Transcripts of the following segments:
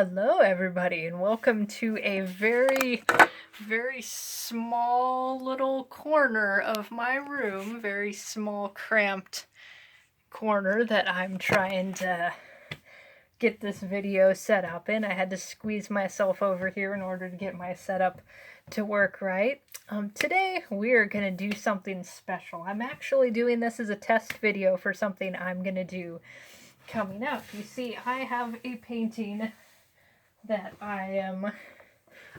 Hello everybody and welcome to a very small little corner of my room, very small cramped corner that I'm trying to get this video set up in. I had to squeeze myself over here in order to get my setup to work right. Today we are going to do something special. I'm actually doing this as a test video for something I'm going to do coming up. You see, I have a painting that I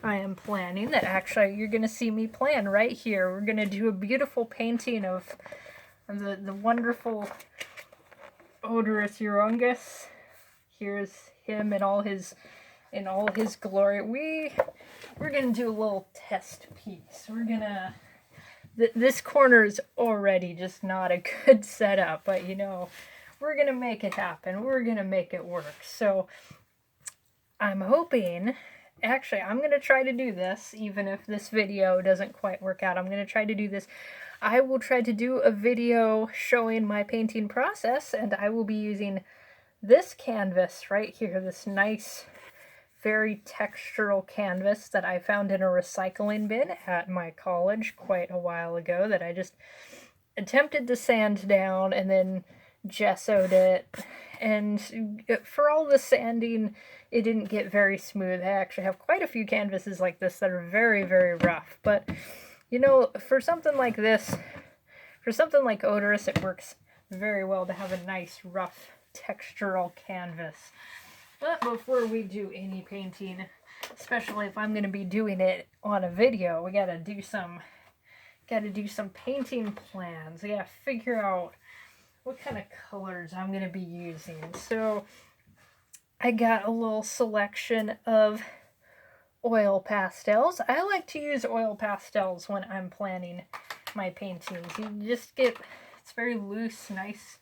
am planning that actually you're going to see me plan right here. We're going to do a beautiful painting of the wonderful Oderus Urungus. Here's him in all his glory. We're going to do a little test piece. We're going to this corner is already just not a good setup, but you know, we're going to make it happen. We're going to make it work. So I'm hoping, actually, I'm going to try to do this, even if this video doesn't quite work out. I'm going to try to do this. I will try to do a video showing my painting process, and I will be using this canvas right here, this nice, very textural canvas that I found in a recycling bin at my college quite a while ago that I just attempted to sand down and then gessoed it. And for all the sanding, it didn't get very smooth. I actually have quite a few canvases like this that are very, very rough. But, you know, for something like this, for something like Oderus, it works very well to have a nice, rough, textural canvas. But before we do any painting, especially if I'm going to be doing it on a video, we gotta do some painting plans. We gotta figure out what kind of colors I'm going to be using. So I got a little selection of oil pastels. I like to use oil pastels when I'm planning my paintings. You just get, it's very loose, nice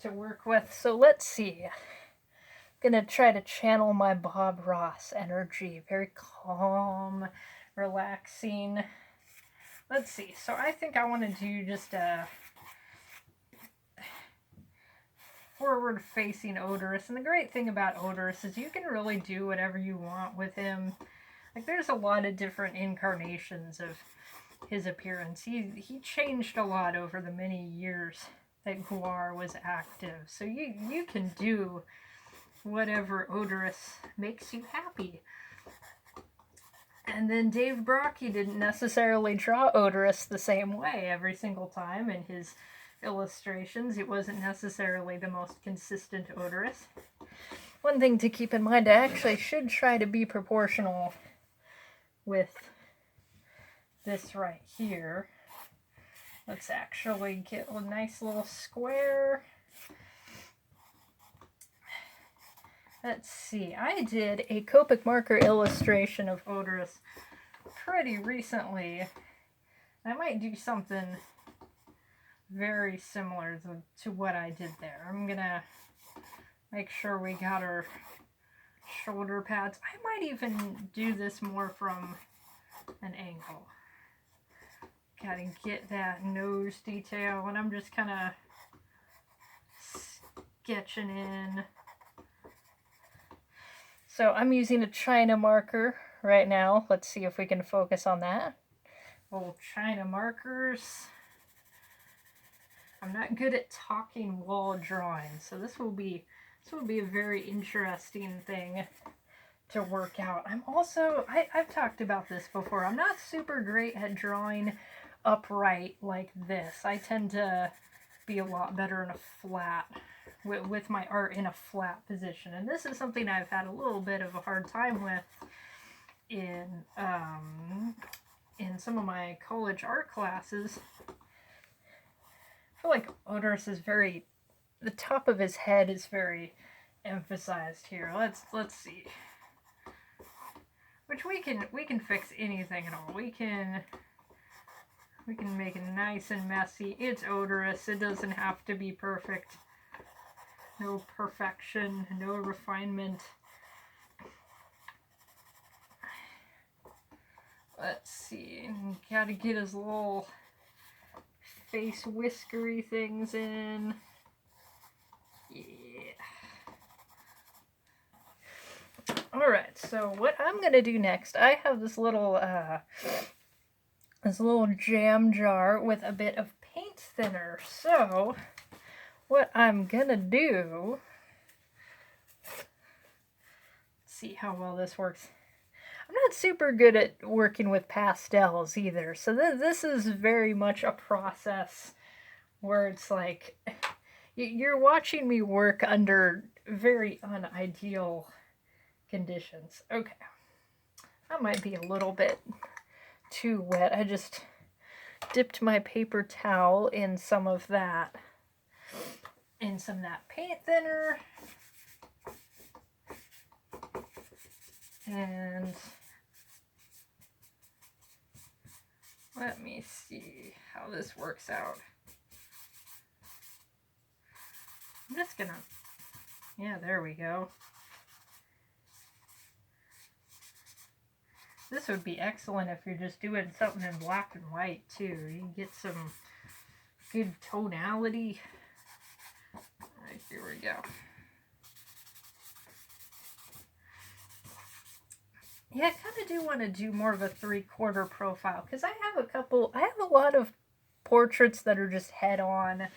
to work with. So let's see. I'm going to try to channel my Bob Ross energy. Very calm, relaxing. Let's see. So I think I want to do just a forward-facing Oderus, and the great thing about Oderus is you can really do whatever you want with him. Like, there's a lot of different incarnations of his appearance. He changed a lot over the many years that GWAR was active, so you can do whatever Oderus makes you happy. And then Dave Brockie didn't necessarily draw Oderus the same way every single time in his illustrations. It wasn't necessarily the most consistent Oderus. One thing to keep in mind, I actually should try to be proportional with this right here. Let's actually get a nice little square. Let's see, I did a Copic marker illustration of Oderus pretty recently. I might do something very similar to what I did there. I'm gonna make sure we got our shoulder pads. I might even do this more from an angle. Gotta get that nose detail, and I'm just kind of sketching in. So I'm using a China marker right now. Let's see if we can focus on that. Old China markers. I'm not good at talking wall drawing, so this will be a very interesting thing to work out. I'm also, I've talked about this before, I'm not super great at drawing upright like this. I tend to be a lot better in a flat, with my art in a flat position, and this is something I've had a little bit of a hard time with in some of my college art classes. I feel like Oderus is very, the top of his head is very emphasized here. Let's see. Which we can fix anything at all. We can make it nice and messy. It's Oderus. It doesn't have to be perfect. No perfection, no refinement. Let's see. Gotta get his little face whiskery things in. Yeah. Alright, so what I'm gonna do next, I have this little jam jar with a bit of paint thinner. So what I'm gonna do, see how well this works. I'm not super good at working with pastels either, so this is very much a process where it's like you're watching me work under very unideal conditions. Okay, that might be a little bit too wet. I just dipped my paper towel in some of that paint thinner, and let me see how this works out. I'm just gonna, yeah, there we go. This would be excellent if you're just doing something in black and white too. You can get some good tonality. Alright, here we go. Yeah, I kind of do want to do more of a 3/4 profile, because I have a lot of portraits that are just head on,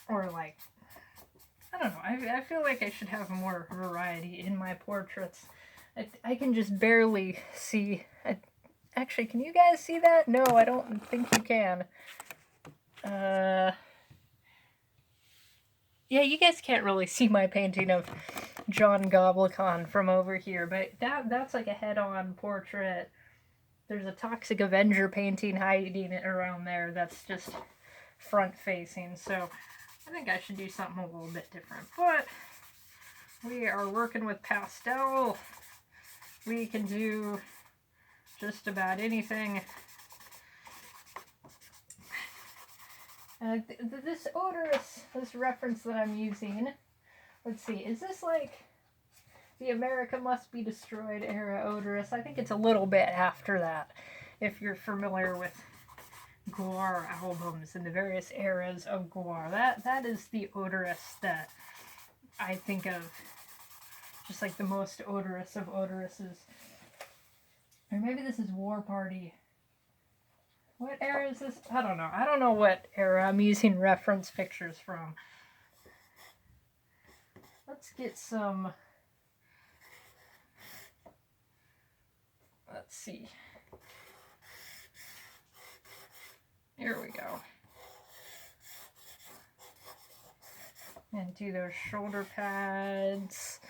or like, I don't know, I feel like I should have more variety in my portraits. I can just barely see. Actually, can you guys see that? No, I don't think you can. Yeah, you guys can't really see my painting of John Goblikon from over here, but that's like a head-on portrait. There's a Toxic Avenger painting hiding it around there that's just front-facing, so I think I should do something a little bit different. But we are working with pastel. We can do just about anything. This Oderus, this reference that I'm using, let's see, is this like the America Must Be Destroyed era Oderus? I think it's a little bit after that, if you're familiar with GWAR albums and the various eras of GWAR. That is the Oderus that I think of, just like the most odorous of Oderuses. Or maybe this is War Party. What era is this? I don't know. I don't know what era I'm using reference pictures from. Let's get some... Let's see. Here we go. And do those shoulder pads.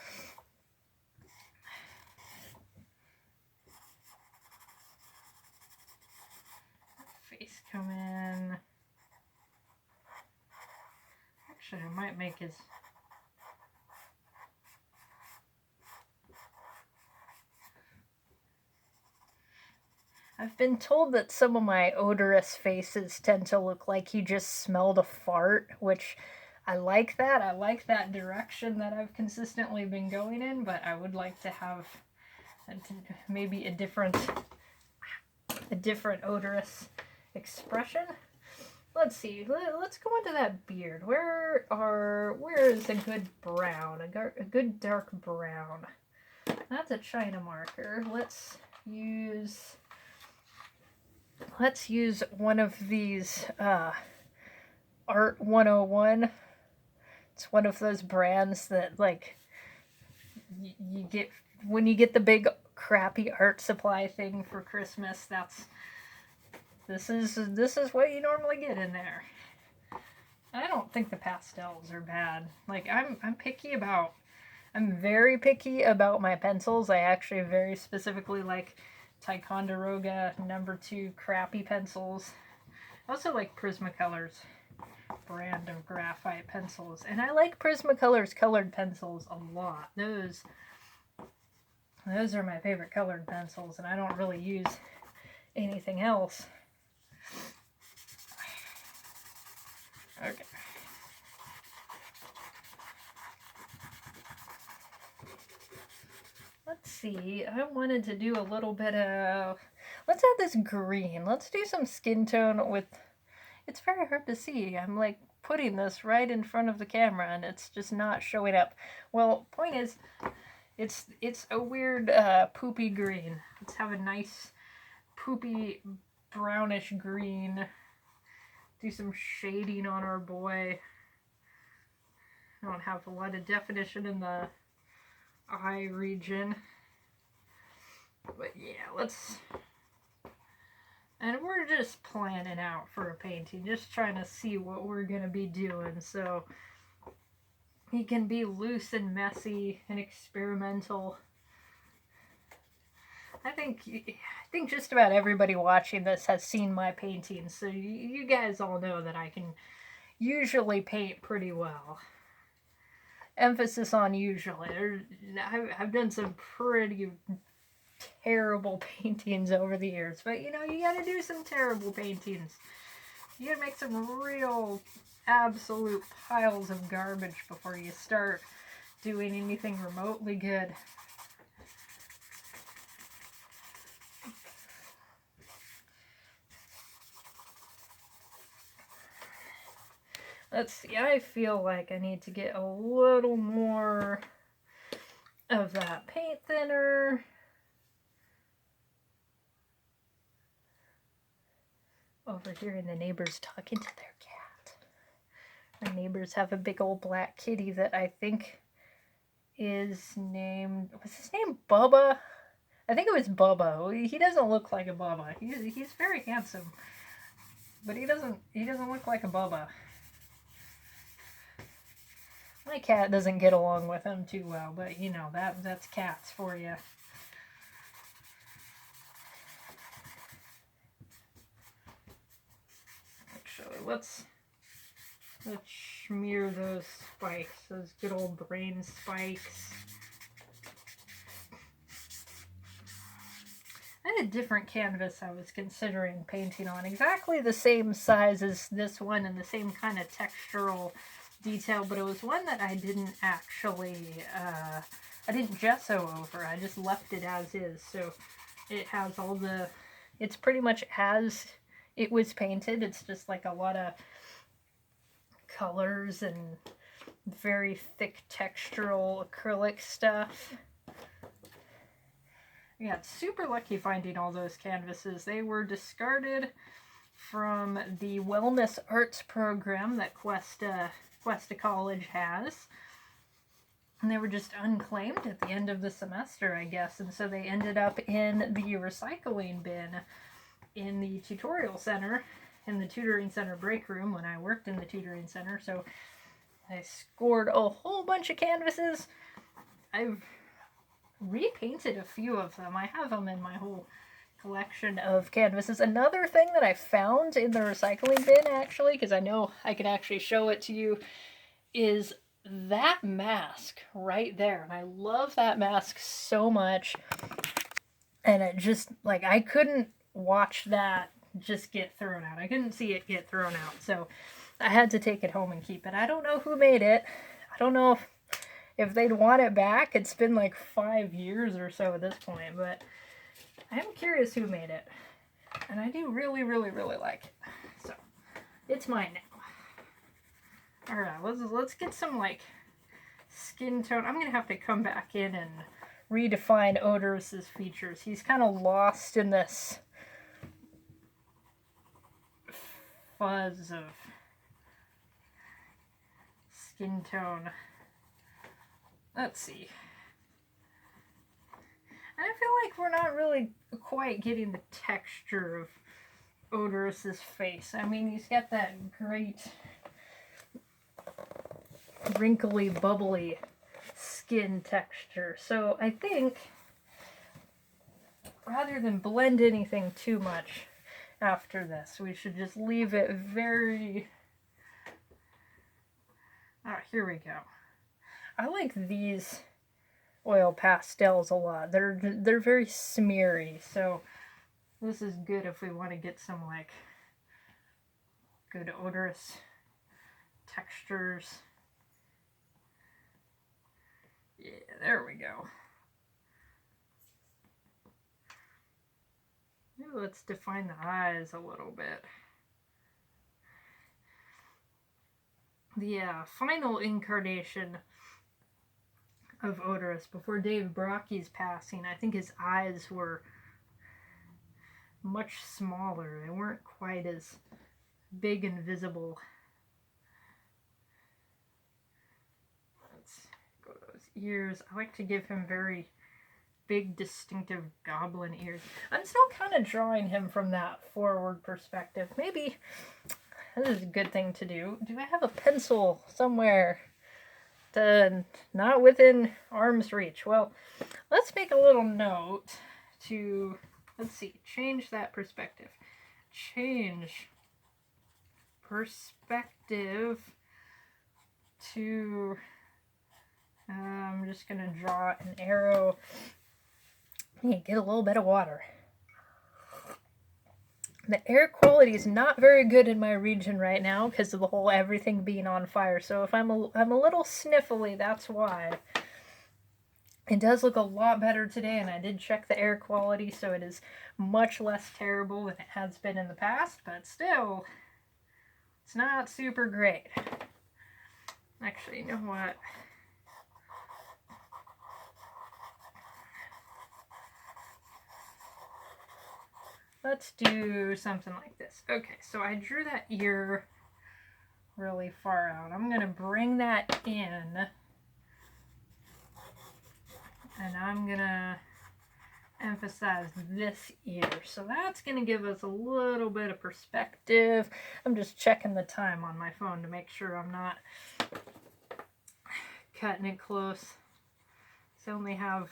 Face come in. Actually, I might make his... I've been told that some of my Oderus faces tend to look like he just smelled a fart, which I like that. I like that direction that I've consistently been going in, but I would like to have maybe a different Oderus expression. Let's see. Let's go into that beard. Where is a good brown? A good dark brown. That's a China marker. Let's use one of these Art 101. It's one of those brands that like you get when you get the big crappy art supply thing for Christmas. This is what you normally get in there. I don't think the pastels are bad. Like I'm very picky about my pencils. I actually very specifically like Ticonderoga No. 2 crappy pencils. I also like Prismacolor's brand of graphite pencils, and I like Prismacolor's colored pencils a lot. Those are my favorite colored pencils, and I don't really use anything else. Okay. Let's see, I wanted to do a little bit of, let's add this green. Let's do some skin tone with, it's very hard to see. I'm like putting this right in front of the camera and it's just not showing up. Well, point is, It's a weird poopy green. Let's have a nice poopy brownish green. Do some shading on our boy. I don't have a lot of definition in the eye region. But yeah, let's... And we're just planning out for a painting, just trying to see what we're going to be doing. So he can be loose and messy and experimental. I think just about everybody watching this has seen my paintings, so you guys all know that I can usually paint pretty well. Emphasis on usually. I've done some pretty terrible paintings over the years, but you know, you gotta do some terrible paintings. You gotta make some real absolute piles of garbage before you start doing anything remotely good. Let's see, I feel like I need to get a little more of that paint thinner. Overhearing the neighbors talking to their cat. My neighbors have a big old black kitty that I think is named... Was his name Bubba? I think it was Bubba. He doesn't look like a Bubba. He's very handsome. But he doesn't look like a Bubba. My cat doesn't get along with him too well, but you know, that's cats for you. Actually, let's smear those spikes, those good old brain spikes. I had a different canvas I was considering painting on, exactly the same size as this one and the same kind of textural detail, but it was one that I didn't actually, I didn't gesso over. I just left it as is, so it has all the, it's pretty much as it was painted. It's just like a lot of colors and very thick textural acrylic stuff. I got super lucky finding all those canvases. They were discarded from the Wellness Arts program that Cuesta College has. And they were just unclaimed at the end of the semester, I guess. And so they ended up in the recycling bin in the tutorial center, in the tutoring center break room when I worked in the tutoring center. So I scored a whole bunch of canvases. I've repainted a few of them. I have them in my whole collection of canvases. Another thing that I found in the recycling bin, actually, because I know I can actually show it to you, is that mask right there. And I love that mask so much. And it just, like, I couldn't watch that just get thrown out. I couldn't see it get thrown out. So I had to take it home and keep it. I don't know who made it. I don't know if they'd want it back. It's been like 5 years or so at this point, but I am curious who made it. And I do really, really, really like it. So it's mine now. Alright, let's get some like skin tone. I'm gonna have to come back in and redefine Oderus's features. He's kind of lost in this fuzz of skin tone. Let's see. And I feel like we're not really quite getting the texture of Oderus's face. I mean, he's got that great wrinkly, bubbly skin texture. So I think rather than blend anything too much after this, we should just leave it very... Alright, here we go. I like these oil pastels a lot. They're very smeary, so this is good if we want to get some like good odorous textures. Yeah, there we go. Maybe let's define the eyes a little bit. The final incarnation of Oderus before Dave Brockie's passing. I think his eyes were much smaller. They weren't quite as big and visible. Let's go to those ears. I like to give him very big, distinctive goblin ears. I'm still kind of drawing him from that forward perspective. Maybe this is a good thing to do. Do I have a pencil somewhere to not within arm's reach? Well, let's make a little note to, let's see, change that perspective. Change perspective to, I'm just going to draw an arrow. Get a little bit of water. The air quality is not very good in my region right now because of the whole everything being on fire. So if I'm a little sniffly, that's why. It does look a lot better today, and I did check the air quality, so it is much less terrible than it has been in the past, but still, it's not super great. Actually, you know what? Let's do something like this. Okay, so I drew that ear really far out. I'm going to bring that in, and I'm going to emphasize this ear. So that's going to give us a little bit of perspective. I'm just checking the time on my phone to make sure I'm not cutting it close. So I only have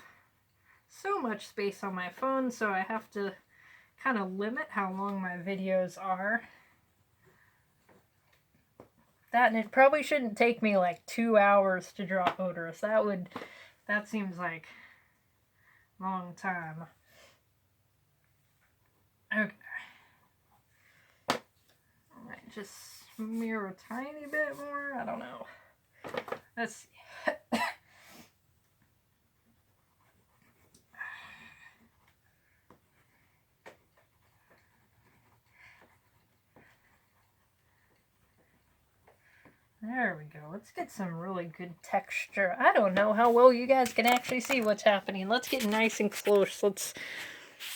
so much space on my phone, so I have to kind of limit how long my videos are. And it probably shouldn't take me like 2 hours to draw Oderus. That seems like a long time. Okay. I might just smear a tiny bit more. I don't know. Let's see. There we go. Let's get some really good texture. I don't know how well you guys can actually see what's happening. Let's get nice and close. Let's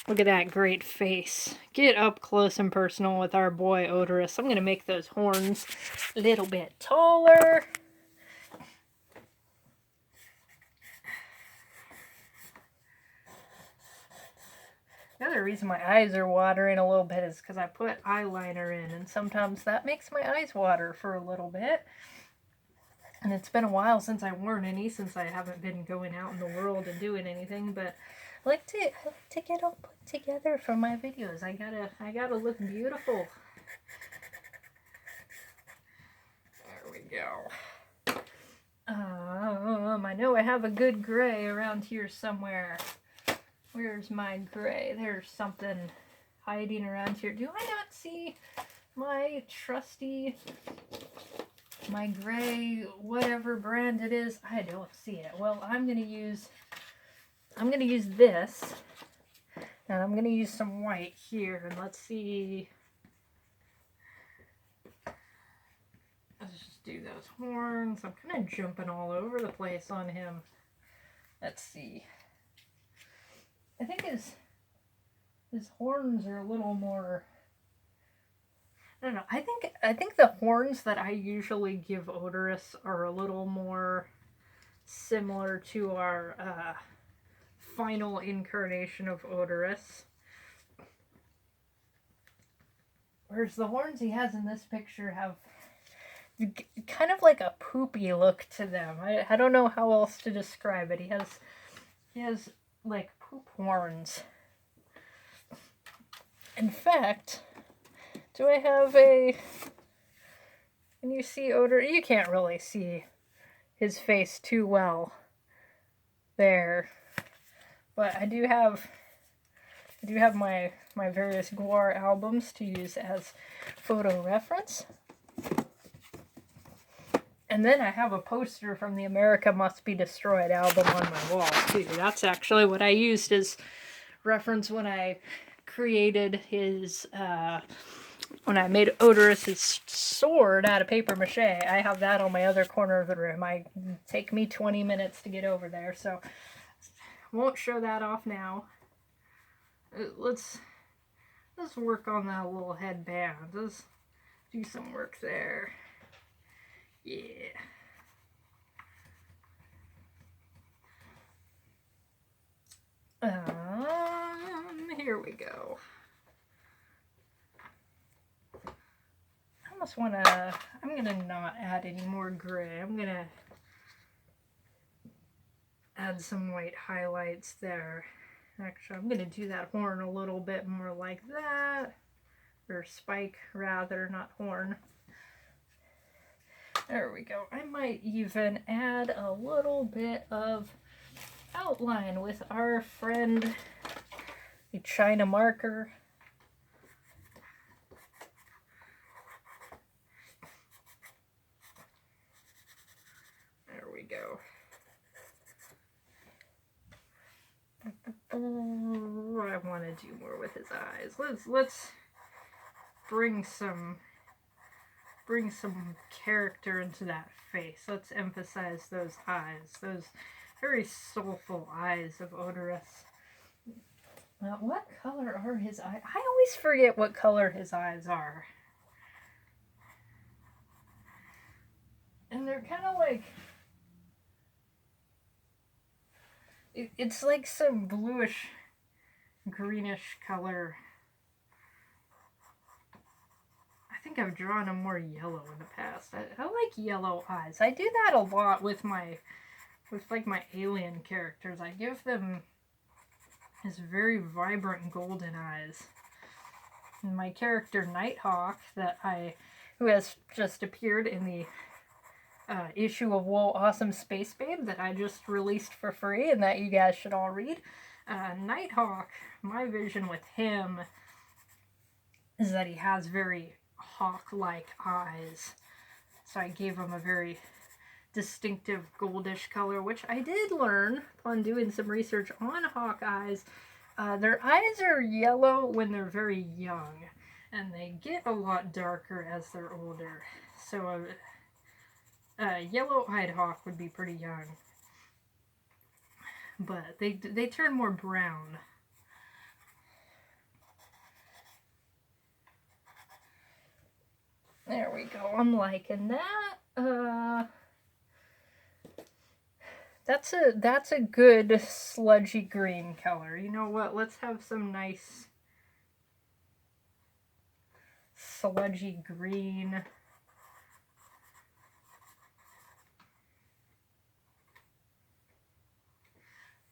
look at that great face. Get up close and personal with our boy Oderus. I'm going to make those horns a little bit taller. The other reason my eyes are watering a little bit is because I put eyeliner in, and sometimes that makes my eyes water for a little bit. And it's been a while since I've worn any, since I haven't been going out in the world and doing anything, but I like to get all put together for my videos. I gotta look beautiful. There we go. I know I have a good gray around here somewhere. Where's my gray? There's something hiding around here. Do I not see my trusty, my gray, whatever brand it is? I don't see it. Well, I'm gonna use this, and I'm gonna use some white here, and let's see. Let's just do those horns. I'm kind of jumping all over the place on him. Let's see. I think his horns are a little more, I don't know, I think the horns that I usually give Oderus are a little more similar to our final incarnation of Oderus. Whereas the horns he has in this picture have kind of like a poopy look to them. I don't know how else to describe it. He has like poop horns. In fact, do I have a... Can you see Oderus? You can't really see his face too well there. But I do have my various GWAR albums to use as photo reference. And then I have a poster from the America Must Be Destroyed album on my wall, too. That's actually what I used as reference when I created his when I made Odorus's sword out of paper mache. I have that on my other corner of the room. Take me 20 minutes to get over there, so won't show that off now. Let's work on that little headband. Let's do some work there. Yeah. Here we go. I almost want to, I'm going to not add any more gray. I'm going to add some white highlights there. Actually, I'm going to do that horn a little bit more like that. Or spike, rather, not horn. There we go. I might even add a little bit of outline with our friend, the China marker. There we go. I want to do more with his eyes. Let's bring some character into that face. Let's emphasize those eyes, those very soulful eyes of Oderus. Now, what color are his eyes? I always forget what color his eyes are. And they're kind of like, it's like some bluish, greenish color. I think I've drawn them more yellow in the past. I like yellow eyes. I do that a lot with my alien characters. I give them this very vibrant golden eyes. And my character Nighthawk, who has just appeared in the issue of Whoa Awesome Space Babe that I just released for free and that you guys should all read. Nighthawk, my vision with him is that he has very hawk-like eyes. So I gave him a very distinctive goldish color, which I did learn upon doing some research on hawk eyes. Their eyes are yellow when they're very young, and they get a lot darker as they're older. So a yellow-eyed hawk would be pretty young, but they turn more brown. There we go. I'm liking that. That's a good sludgy green color. You know what? Let's have some nice sludgy green.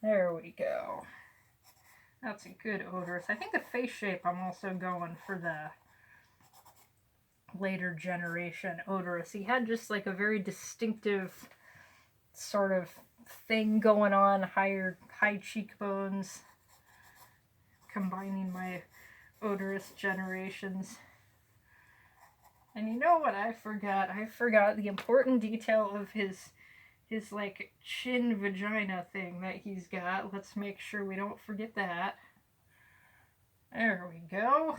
There we go. That's a good Oderus. I think the face shape I'm also going for the later generation Oderus. He had just like a very distinctive sort of thing going on, high cheekbones, combining my Oderus generations. And you know what I forgot? I forgot the important detail of his like chin vagina thing that he's got. Let's make sure we don't forget that. There we go.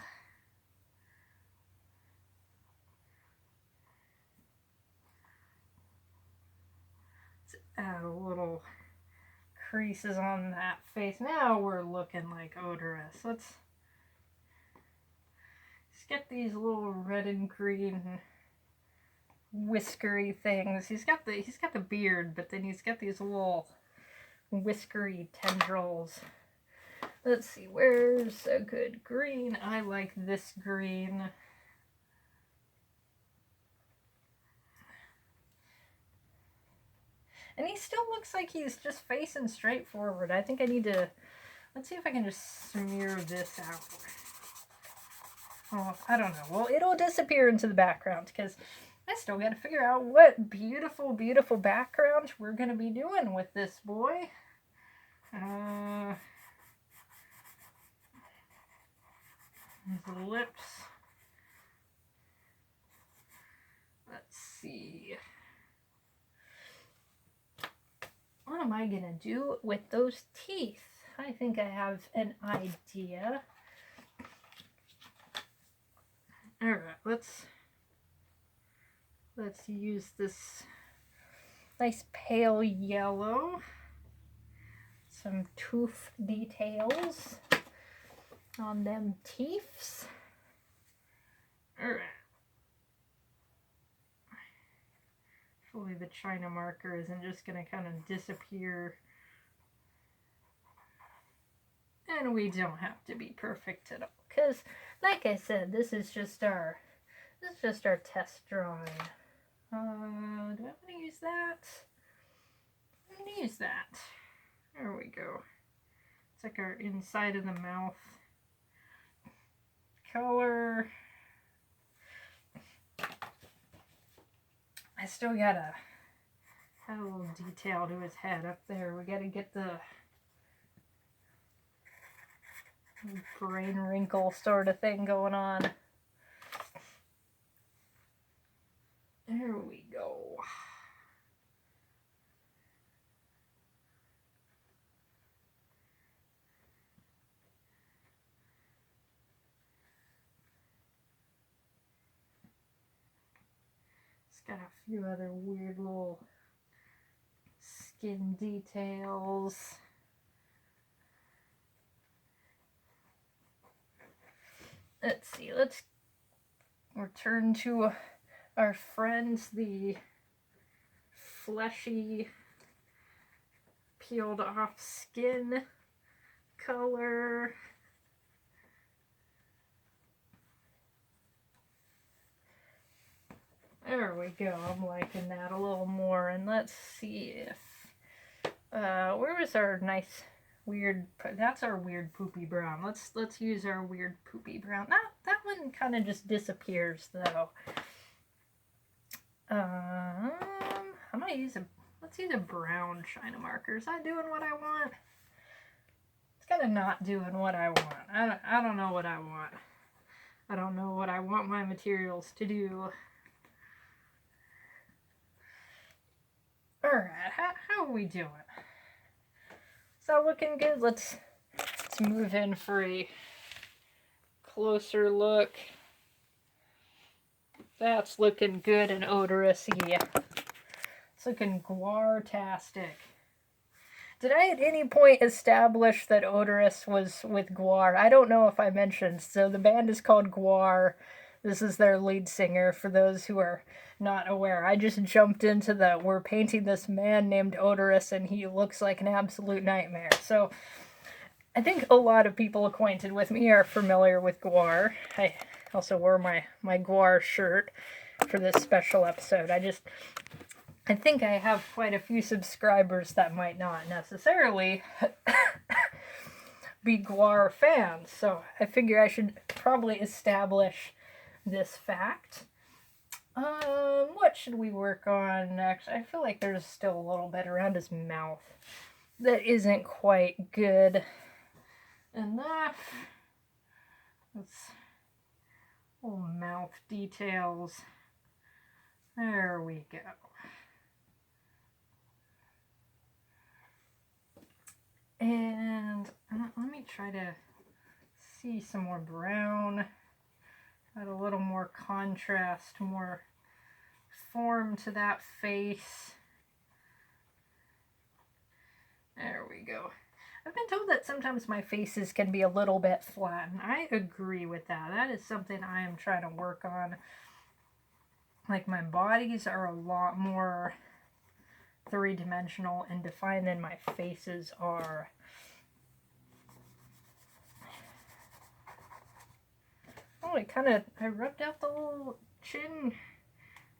Let's add a little creases on that face. Now we're looking like Oderus. Let's get these little red and green whiskery things. He's got the beard, but then he's got these little whiskery tendrils. Let's see, where's a good green? I like this green. And he still looks like he's just facing straight forward. I think I need to, let's see if I can just smear this out. Oh, I don't know. Well, it'll disappear into the background because I still got to figure out what beautiful, beautiful background we're going to be doing with this boy. His lips. Let's see. What am I going to do with those teeth? I think I have an idea. Alright, let's use this nice pale yellow. Some tooth details on them teeths. Alright. Hopefully the China marker isn't just going to kind of disappear. And we don't have to be perfect at all. Because, like I said, this is just our test drawing. Do I want to use that? I'm going to use that. There we go. It's like our inside of the mouth color. I still gotta add a little detail to his head up there. We gotta get the brain wrinkle sort of thing going on. There we go. It's got a few other weird little skin details. Let's see, let's return to our friends, the fleshy, peeled off skin color. There we go, I'm liking that a little more. And let's see if, where was our nice weird, that's our weird poopy brown. Let's use our weird poopy brown. That one kind of just disappears though. I'm gonna use let's use a brown China marker. Is that doing what I want? It's kind of not doing what I want. I don't know what I want. I don't know what I want my materials to do. Alright, how are we doing? Is that looking good? Let's move in for a closer look. That's looking good and odorous-y. It's looking GWAR-tastic. Did I at any point establish that Oderus was with GWAR? I don't know if I mentioned. So the band is called GWAR. This is their lead singer, for those who are not aware. I just jumped into we're painting this man named Oderus, and he looks like an absolute nightmare. So I think a lot of people acquainted with me are familiar with GWAR. I also wore my GWAR shirt for this special episode. I think I have quite a few subscribers that might not necessarily be GWAR fans, so I figure I should probably establish this fact. What should we work on next? I feel like there's still a little bit around his mouth that isn't quite good enough. Let's little mouth details. There we go. And let me try to see some more brown. Add a little more contrast, more form to that face. There we go. I've been told that sometimes my faces can be a little bit flat, and I agree with that. That is something I am trying to work on. Like, my bodies are a lot more three-dimensional and defined than my faces are. Oh, I rubbed out the little chin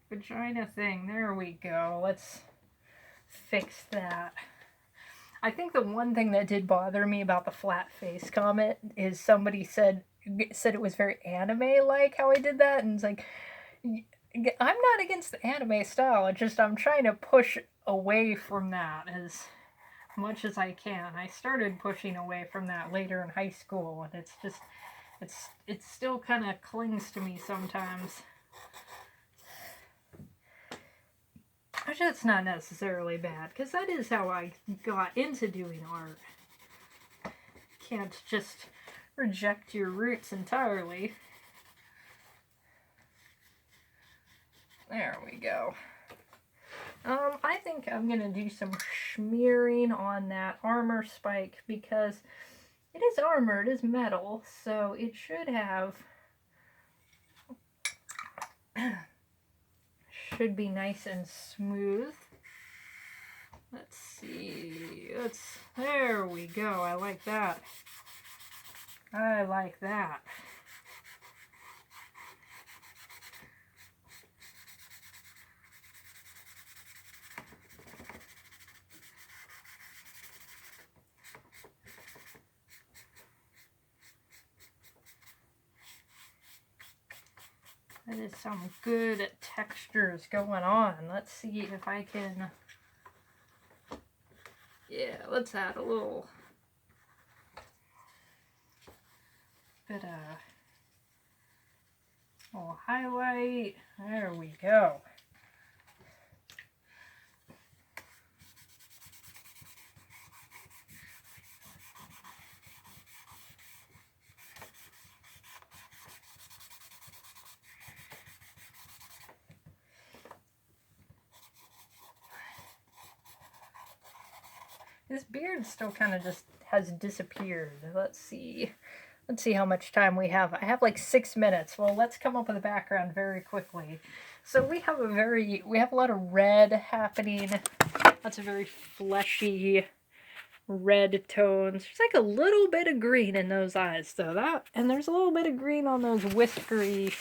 vagina thing. There we go. Let's fix that. I think the one thing that did bother me about the flat face comment is somebody said it was very anime-like how I did that, and it's like, I'm not against the anime style, it's just I'm trying to push away from that as much as I can. I started pushing away from that later in high school, and it's just, it still kind of clings to me sometimes. Which that's not necessarily bad, because that is how I got into doing art. Can't just reject your roots entirely. There we go. I think I'm going to do some smearing on that armor spike because it is armor, it is metal, so it should have, should be nice and smooth. Let's see, there we go, I like that. I like that. That is some good textures going on. Let's see if I can, yeah, let's add a little bit of highlight. There we go. This beard still kind of just has disappeared. Let's see how much time we have. I have like 6 minutes. Well, let's come up with a background very quickly. So we have a lot of red happening. That's a very fleshy red tones. There's like a little bit of green in those eyes though. And there's a little bit of green on those whiskery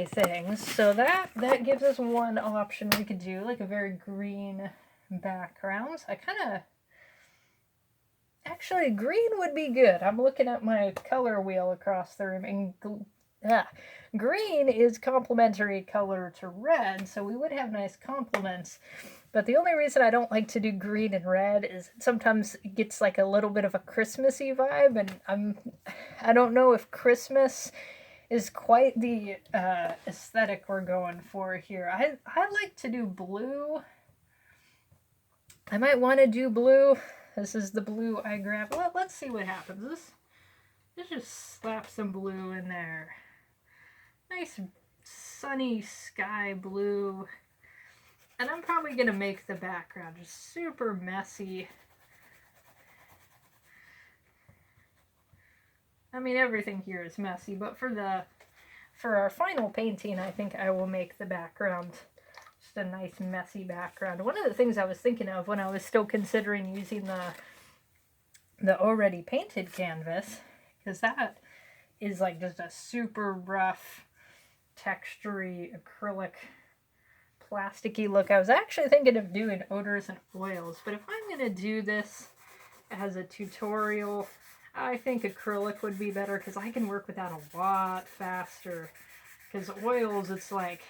things. So that gives us one option we could do, like a very green background. Actually, green would be good. I'm looking at my color wheel across the room, and green is complementary color to red, so we would have nice complements. But the only reason I don't like to do green and red is sometimes it gets like a little bit of a Christmassy vibe, and I don't know if Christmas is quite the aesthetic we're going for here. I like to do blue. I might want to do blue. This is the blue I grabbed. Well, let's see what happens. Let's just slap some blue in there. Nice sunny sky blue. And I'm probably going to make the background just super messy. I mean, everything here is messy, but for our final painting, I think I will make the background just a nice messy background. One of the things I was thinking of when I was still considering using the already painted canvas, because that is like just a super rough, textury, acrylic, plasticky look. I was actually thinking of doing odors and oils, but if I'm going to do this as a tutorial, I think acrylic would be better because I can work with that a lot faster. Because oils, it's like,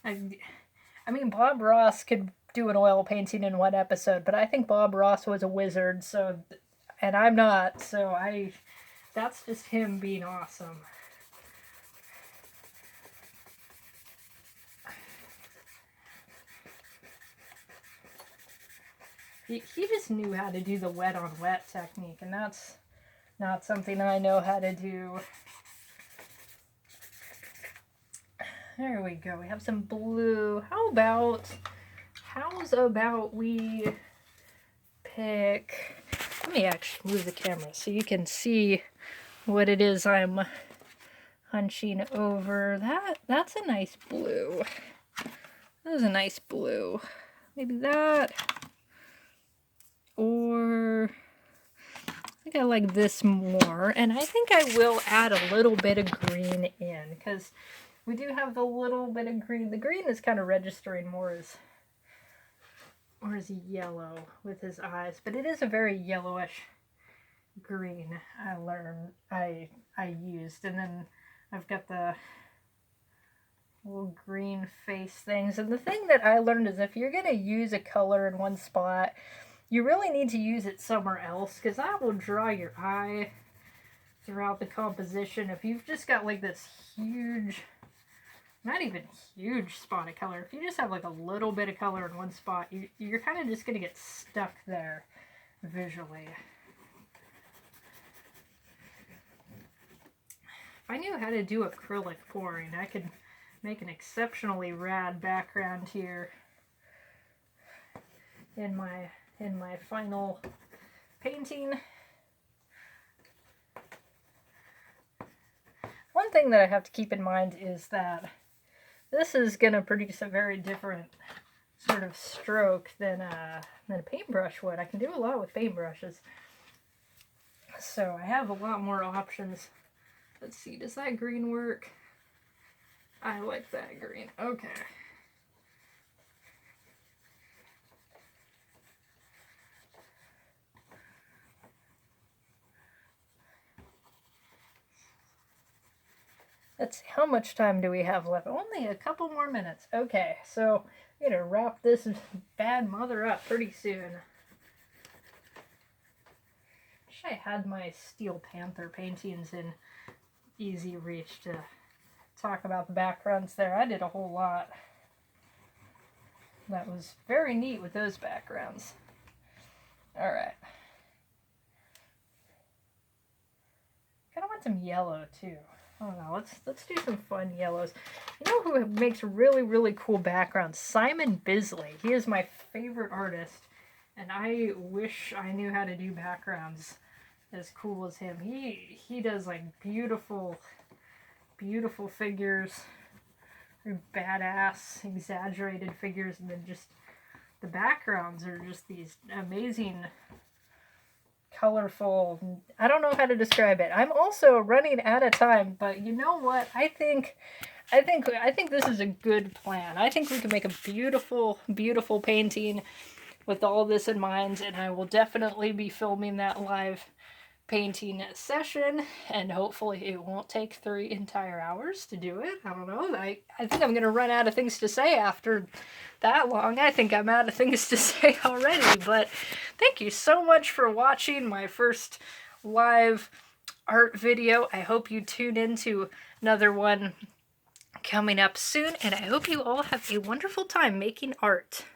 I mean, Bob Ross could do an oil painting in one episode, but I think Bob Ross was a wizard, so, and I'm not, so that's just him being awesome. He just knew how to do the wet on wet technique, and that's not something I know how to do. There we go. We have some blue. How's about we pick... Let me actually move the camera so you can see what it is I'm hunching over. That's a nice blue. That is a nice blue. Maybe that. Or I think I like this more. And I think I will add a little bit of green in because we do have the little bit of green. The green is kind of registering more as yellow with his eyes, but it is a very yellowish green I used. And then I've got the little green face things. And the thing that I learned is if you're going to use a color in one spot, you really need to use it somewhere else because that will draw your eye throughout the composition. If you've just got like this huge, not even huge spot of color, if you just have like a little bit of color in one spot, you're kind of just going to get stuck there visually. If I knew how to do acrylic pouring, I could make an exceptionally rad background here in my final painting. One thing that I have to keep in mind is that this is going to produce a very different sort of stroke than a paintbrush would. I can do a lot with paintbrushes, so I have a lot more options. Let's see, does that green work? I like that green. Okay. Let's see, how much time do we have left? Only a couple more minutes. Okay, so I'm gonna wrap this bad mother up pretty soon. Wish I had my Steel Panther paintings in easy reach to talk about the backgrounds there. I did a whole lot. That was very neat with those backgrounds. Alright. Kinda want some yellow too. I don't know, let's do some fun yellows. You know who makes really, really cool backgrounds? Simon Bisley. He is my favorite artist, and I wish I knew how to do backgrounds as cool as him. He does like beautiful, beautiful figures, very badass, exaggerated figures, and then just the backgrounds are just these amazing, colorful. I don't know how to describe it. I'm also running out of time, but you know what? I think this is a good plan. I think we can make a beautiful, beautiful painting with all this in mind, and I will definitely be filming that live painting session, and hopefully it won't take 3 entire hours to do it. I don't know. I think I'm gonna run out of things to say after that long. I think I'm out of things to say already, but thank you so much for watching my first live art video. I hope you tune into another one coming up soon, and I hope you all have a wonderful time making art.